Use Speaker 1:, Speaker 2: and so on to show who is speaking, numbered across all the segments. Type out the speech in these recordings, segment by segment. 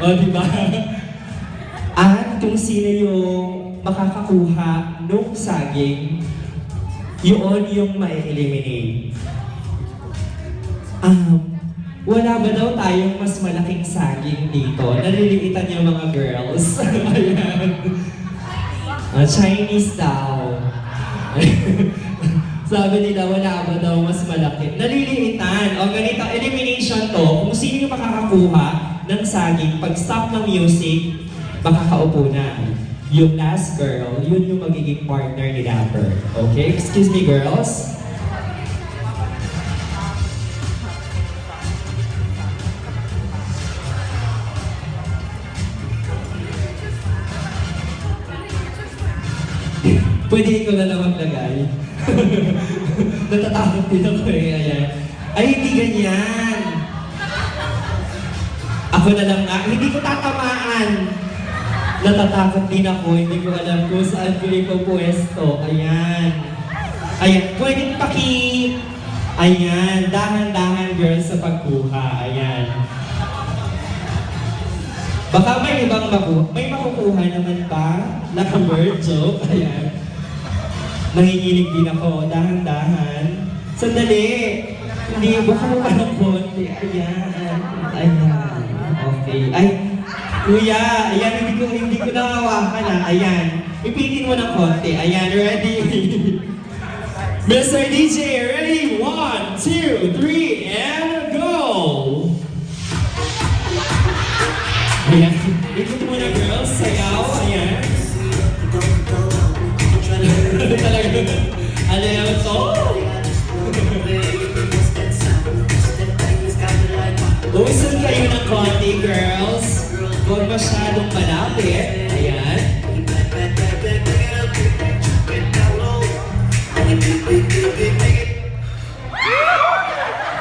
Speaker 1: O, diba? At kung sino yung makakakuha nung saging, yun yung mai-eliminate. Wala ba daw tayong mas malaking saging dito? Naliliitan yung mga girls. Ayan. Chinese daw. Sabi nila, wala ba daw mas malaki? Naliliitan. O ganito, elimination to. Kung sino yung makakakuha ng saging, pag stop ng music, makakaupo na. Yung last girl, yun yung magiging partner ni Dapper. Okay? Excuse me, girls. Pwede ikaw na lang maglagay. Natatakot din ako eh. Ayan. Ay, hindi ganyan. Ako na lang nga. Hindi ko tatamaan. Natatakot din ako. Hindi ko alam kung saan ko ipopwesto. Ayan. Ayan. Pwede Ayan. Dahan-dahan girls sa pagkuha. Ayan. Baka may ibang may makukuha naman ba? Naka-bird joke. Ayan. Nanginginig din ako, dahan-dahan. Sandali! Hindi, baka mo pa ng konti. Ayan. Ayan. Okay. Ay, kuya! Ayan, hindi ko nahawakan ha. Ayan. Ipitin mo ng konti. Ayan, ready? Mr. DJ, ready? 1, 2, 3, and go! Ayan. Ikot mo na girls. Sayaw. Ayan. Talaga. Ano yan to? Uwisan kayo ng konti, girls. Huwag masyadong malapit. Ayan.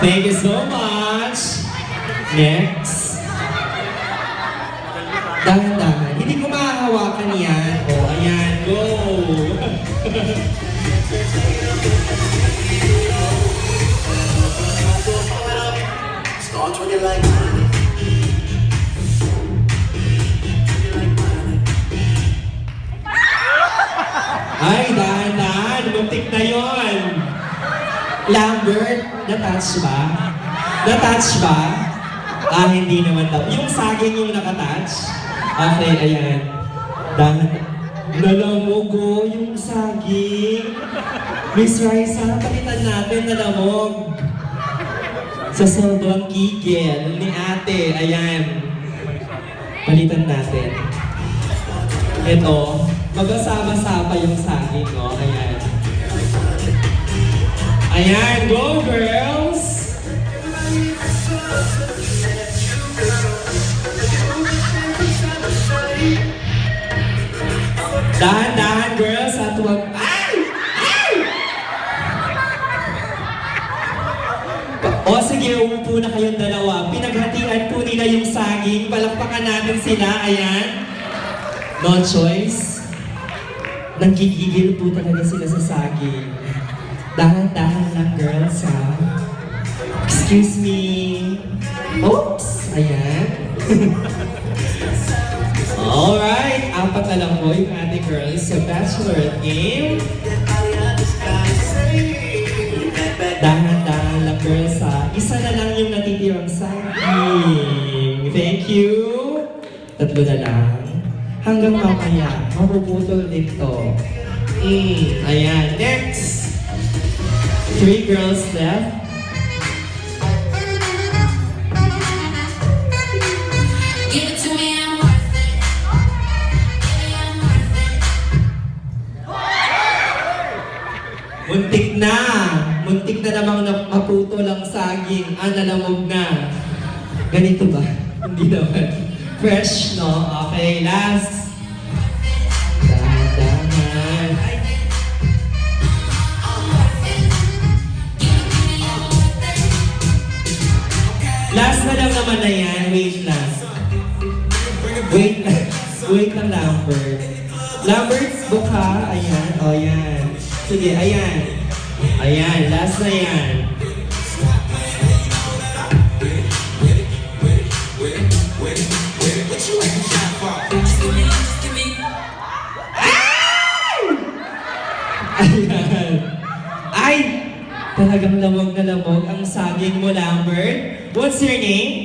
Speaker 1: Thank you so much. Next. Dahan-dahan. Hindi ko mahahawakan yan. O, ayan. Go!
Speaker 2: Start when you like.
Speaker 1: Ay, dahan-dahan. Muntik na yon. Lambert, na-touch ba? Na-touch ba? Hindi naman daw. Yung saging yung nakatouch? Okay, ayan. Nalamogo yung saging. Miss Raisa, palitan natin nalamog. Sa sobrang kigil ni ate. Ayan. Palitan natin. Ito, magkasama-sapa yung saging, no? Ayan. Ayan, go girls! Dahan-dahan girls at huwag... Ay! Ay! O sige, umupo na kayong dalawa. Pinaghatian po nila yung saging. Palakpakan natin sila. Ayan. No choice. Nagigigil po talaga sila sa saging. Dahan-dahan lang girls ha. Excuse me. Oops! Ayan. Alright, apat na lang po yung ating girls sa bachelorette game. Dahan-dahan lang girls ha. Isa na lang yung natitirang saging. Thank you. Tatlo na lang. Hanggang mamaya, mapuputol dito. Ayan, next. 3 girls left. Muntik na namang maputo lang saging, nalamog na. Ganito ba? Hindi naman. Fresh, no? Okay, last. Dahan-dahan. Last na lang naman na yan. Wait lang. Wait lang, Lambert. Lambert, buka. Ayan. O, yan. Sige, ayan. Ayan, last na yan.
Speaker 2: What you acting shy for?
Speaker 1: Ayan. Ay! Talagang lamog na lamog ang saging mo, Lambert. What's your name?